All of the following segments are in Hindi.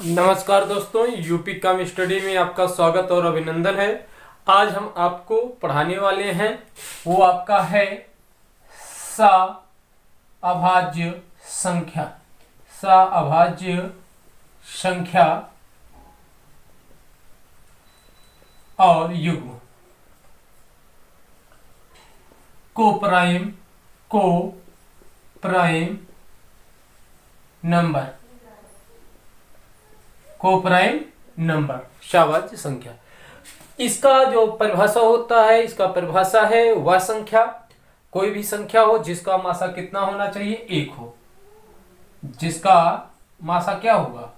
नमस्कार दोस्तों, यूपी कम स्टडी में आपका स्वागत और अभिनंदन है। आज हम आपको पढ़ाने वाले हैं वो आपका है अभाज्य संख्या। अभाज्य संख्या और युग्म को प्राइम नंबर अभाज्य संख्या। इसका जो परिभाषा होता है, इसका परिभाषा है वह संख्या, कोई भी संख्या हो जिसका मासा कितना होना चाहिए, एक हो। जिसका मासा क्या होगा,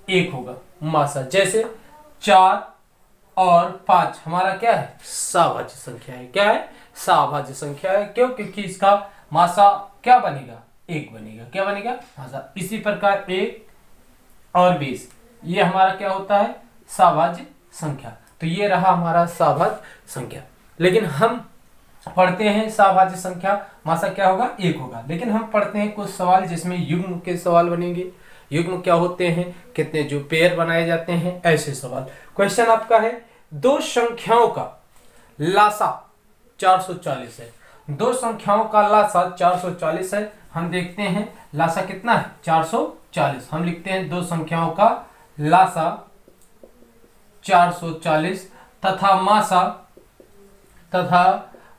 एक होगा मासा। जैसे 4 और 5 हमारा क्या है, सभाज्य संख्या है। क्या है, सभाज्य संख्या है। क्यों? क्योंकि इसका मासा क्या बनेगा, एक बनेगा। क्या बनेगा, मासा। इसी प्रकार 1 और 20 ये हमारा क्या होता है, सभाज्य संख्या। तो ये रहा हमारा सभाज्य संख्या। लेकिन हम पढ़ते हैं सभाज्य संख्या मासा क्या होगा, एक होगा। लेकिन हम पढ़ते हैं कुछ सवाल जिसमें युग्म के सवाल बनेंगे। युग्म क्या होते हैं, कितने जो पेयर बनाए जाते हैं, ऐसे सवाल। क्वेश्चन आपका है, दो संख्याओं का लासा 440 है। दो संख्याओं का लासा 440 है। हम देखते हैं लासा कितना है, 440। हम लिखते हैं दो संख्याओं का लासा 440 तथा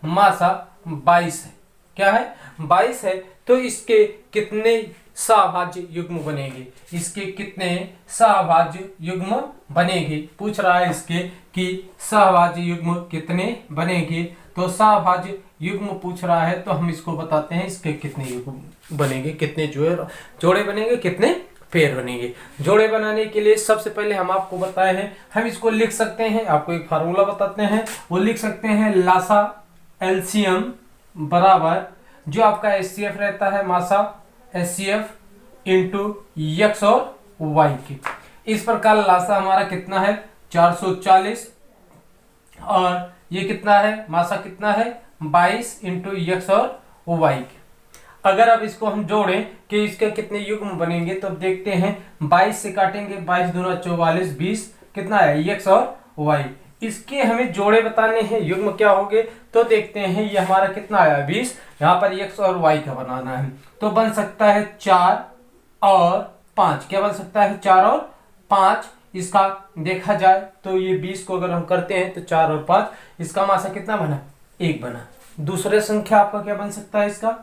मासा 22 है। क्या है, 22 है। तो इसके कितने सभाज्य युग्म बनेंगे, इसके कितने सभाज्य युग्म बनेंगे, पूछ रहा है इसके कि सभाज्य युग्म कितने बनेंगे। तो सभाज्य युग्म पूछ रहा है, तो हम इसको बताते हैं इसके कितने युग्म बनेंगे, कितने जोड़े बनेंगे, कितने पेयर बनेंगे। जोड़े बनाने के लिए सबसे पहले हम आपको बताए हैं, हम इसको लिख सकते हैं। आपको एक फार्मूला बताते हैं, वो लिख सकते हैं लासा एलसीएम बराबर जो आपका एचसीएफ रहता है, मासा एचसीएफ इंटू एक्स और वाई के। इस प्रकार लासा हमारा कितना है, 440 और ये कितना है, मासा कितना है, 22 इंटू एक्स और वाई के। अगर अब इसको हम जोड़ें कि इसके कितने युग्म बनेंगे, तो देखते हैं 22 से काटेंगे, 22 दूना 44, 20 कितना है, एक्स और वाई। इसके हमें जोड़े बताने हैं, युग्म क्या होंगे, तो देखते हैं ये हमारा कितना आया, 20। यहाँ पर एक्स और वाई का बनाना है, तो बन सकता है 4 और 5। क्या बन सकता है, 4 और 5। इसका देखा जाए तो ये 20 को अगर हम करते हैं तो 4 और 5, इसका मासा कितना बना, 1 बना। दूसरे संख्या आपका क्या बन सकता है, इसका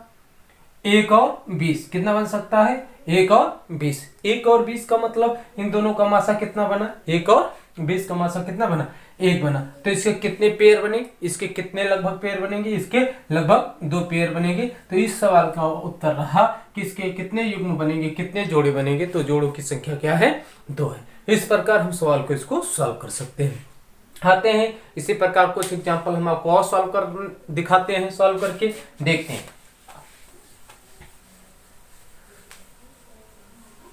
1 और 20 कितना बन सकता है, 1 और 20। 1 और 20 का मतलब इन दोनों का मासा कितना बना, 1 और 20 का मासा कितना बना, 1 बना। तो इसके कितने पेयर बने, इसके कितने लगभग पेयर बनेंगे, इसके लगभग 2 पेयर बनेंगे। तो इस सवाल का उत्तर रहा कि इसके कितने युग्म बनेंगे, कितने जोड़े बनेंगे। तो जोड़ों की संख्या क्या है, 2 है। इस प्रकार हम सवाल को इसको सॉल्व कर सकते हैं। आते हैं इसी प्रकार कुछ एग्जाम्पल हम आपको और सॉल्व कर दिखाते हैं, सॉल्व करके देखते हैं।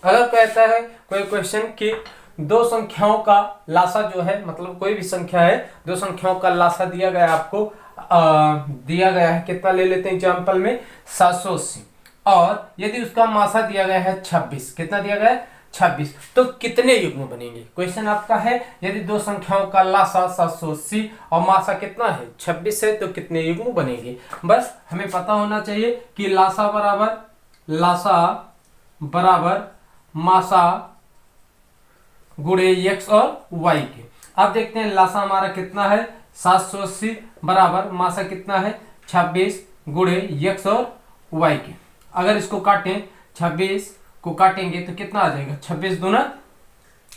अगर कहता है कोई क्वेश्चन कि दो संख्याओं का लासा जो है, मतलब कोई भी संख्या है, दो संख्याओं का लासा दिया गया है आपको, दिया गया है, कितना ले लेते हैं एग्जाम्पल में, 780। और यदि उसका मासा दिया गया है 26, कितना दिया गया है, 26, तो कितने युग्म बनेंगे। क्वेश्चन आपका है, यदि दो संख्याओं का लासा 780 और मासा कितना है, 26 है, तो कितने युग्म बनेंगे। बस हमें पता होना चाहिए कि लासा बराबर मासा गुणे एक्स और वाई के। अब देखते हैं लासा हमारा कितना है, 780 बराबर मासा कितना है, 26 गुणे एक्स और वाई के। अगर इसको काटें, 26 को काटेंगे तो कितना आ जाएगा, 26 दूना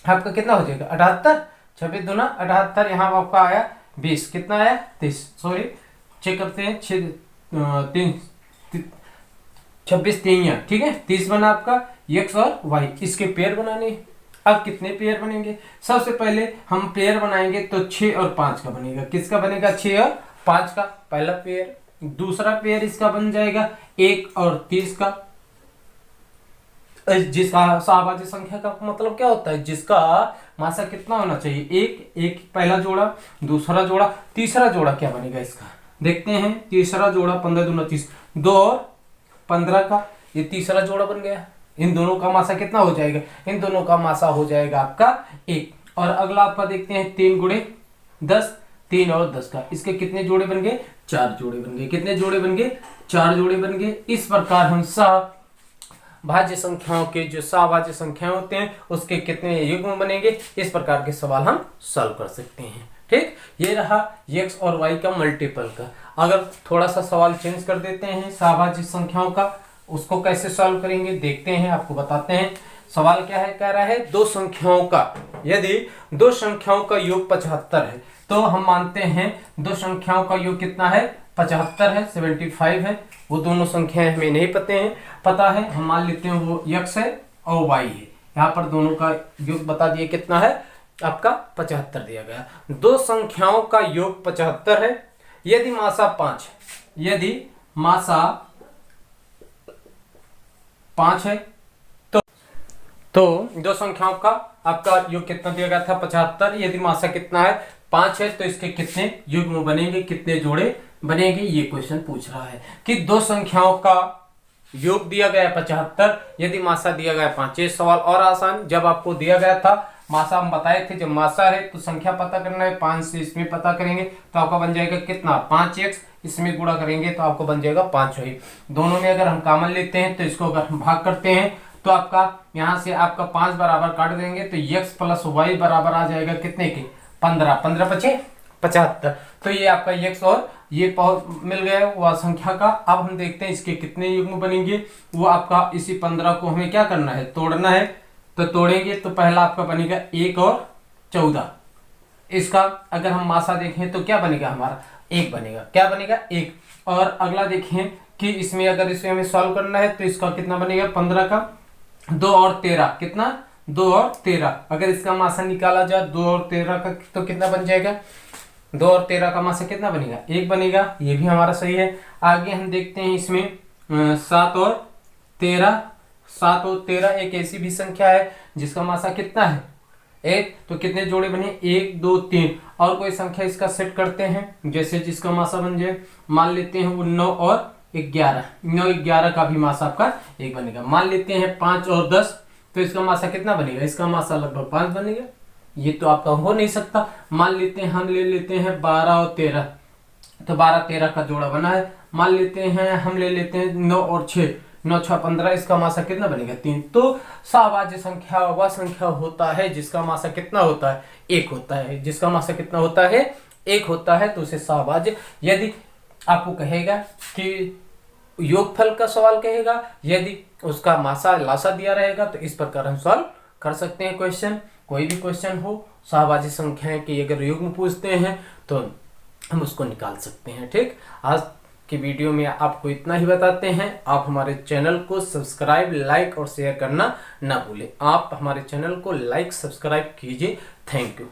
आपका कितना हो जाएगा, 78। 26 दूना 78, यहाँ आपका आया 20, कितना आया, 30। सॉरी चेक करते हैं, 26 3, ठीक है, 30 बना आपका एक्स और वाई। इसके पेयर बनाने। अब कितने पेयर बनेंगे, सबसे पहले हम पेयर बनाएंगे तो 6 और 5 का बनेगा। किसका बनेगा, 6 और 5 का पहला पेयर। दूसरा पेयर इसका बन जाएगा 1 और 30 का। जिसका सभाज्य संख्या का मतलब क्या होता है, जिसका मासा कितना होना चाहिए, एक पहला जोड़ा, दूसरा जोड़ा, तीसरा जोड़ा क्या बनेगा इसका, देखते हैं। तीसरा जोड़ा 15 दूना 30, 2 और 15 का, ये तीसरा जोड़ा बन गया। इन दोनों का मासा कितना हो जाएगा, इन दोनों का मासा हो जाएगा आपका 1। और अगला आपका देखते हैं 3 गुणे 10, 3 और 10 का, इसके कितने जोड़े बन गए, 4 जोड़े बन गए। कितने जोड़े बन गए, 4 जोड़े बन गए। इस प्रकार हम भाज्य संख्याओं के जो सहभाज्य संख्याएं होते हैं उसके कितने युग्म बनेंगे, इस प्रकार के सवाल हम सॉल्व कर सकते हैं। ठीक, ये रहा x और y का मल्टीपल का। अगर थोड़ा सा सवाल चेंज कर देते हैं सहभाज्य संख्याओं का, उसको कैसे सॉल्व करेंगे देखते हैं, आपको बताते हैं। सवाल क्या है, कह रहा है दो संख्याओं का, यदि दो संख्याओं का योग 75 है तो हम मानते हैं दो संख्याओं का योग कितना है, 75 है, 75 है। वो दोनों संख्याएं हमें नहीं पता है, हम मान लेते हैं वो x है और y है। यहाँ पर दोनों का योग बता दिए कितना है, आपका 75 दिया गया। दो संख्याओं का योग 75 है, यदि मासा 5 है, यदि मासा 5 है तो दो संख्याओं का आपका योग कितना दिया गया था, 75। यदि मासा कितना है, 5 है, तो इसके कितने युग्म बनेंगे, कितने जोड़े बनेंगे, ये क्वेश्चन पूछ रहा है कि दो संख्याओं का योग दिया गया है 75, यदि मासा दिया गया है 5। ये सवाल और आसान, जब आपको दिया गया था मासा हम बताए थे, जब मासा है तो संख्या पता करना है, 5 से इसमें पता करेंगे तो आपका बन जाएगा कितना, 5x, इसमें गुणा करेंगे तो आपको बन जाएगा 5y। दोनों में अगर हम कॉमन लेते हैं तो इसको अगर हम भाग करते हैं तो आपका यहाँ से आपका 5 बराबर काट देंगे तो x प्लस y बराबर आ जाएगा कितने के, 15, 15 पचे 75। तो ये आपका x और ये मिल गया वह संख्या का। अब हम देखते हैं इसके कितने युग्म बनेंगे। वो आपका इसी 15 को हमें क्या करना है, तोड़ना है। तो तोड़ेंगे तो पहला आपका बनेगा 1 और 14। इसका अगर हम मासा देखें तो क्या बनेगा, हमारा 1 बनेगा। क्या बनेगा, 1। और अगला देखें कि इसमें अगर इसे हमें सॉल्व करना है तो इसका कितना बनेगा, 15 का 2 और 13, कितना, 2 और 13। अगर इसका मासा निकाला जाए 2 और 13 का तो कितना बन जाएगा, 2 और 13 का मासा कितना बनेगा, 1 बनेगा। ये भी हमारा सही है। आगे हम देखते हैं इसमें 7 और 13, 7 और 13 एक ऐसी भी संख्या है जिसका मासा कितना है, 1। तो कितने जोड़े बने, 1 2 3। और कोई संख्या इसका सेट करते हैं जैसे जिसका मासा बन जाए, मान लेते हैं वो 9 और 11, 9 11 का भी मासा आपका 1 बनेगा। मान लेते हैं 5 और 10, तो इसका मासा कितना बनेगा, इसका मासा लगभग 5 बनेगा। ये तो आपका हो नहीं सकता। मान लेते हैं, हम ले लेते हैं 12 और 13, तो 12 13 का जोड़ा बना है। मान लेते हैं, हम ले लेते हैं 9 और 6, 9 6 15, इसका मासा कितना बनेगा, 3। तो सहभाज्य संख्या वह संख्या होता है जिसका मासा कितना होता है, 1 होता है। जिसका मासा कितना होता है, 1 होता है, तो उसे सहभाज्य। यदि आपको कहेगा कि योगफल का सवाल कहेगा, यदि उसका मासा लासा दिया रहेगा तो इस प्रकार हम सॉल्व कर सकते हैं क्वेश्चन। कोई भी क्वेश्चन हो सहभाज्य संख्याएं की अगर युग्म पूछते हैं तो हम उसको निकाल सकते हैं। ठीक, आज की वीडियो में आपको इतना ही बताते हैं। आप हमारे चैनल को सब्सक्राइब, लाइक और शेयर करना ना भूलें। आप हमारे चैनल को लाइक सब्सक्राइब कीजिए। Thank you.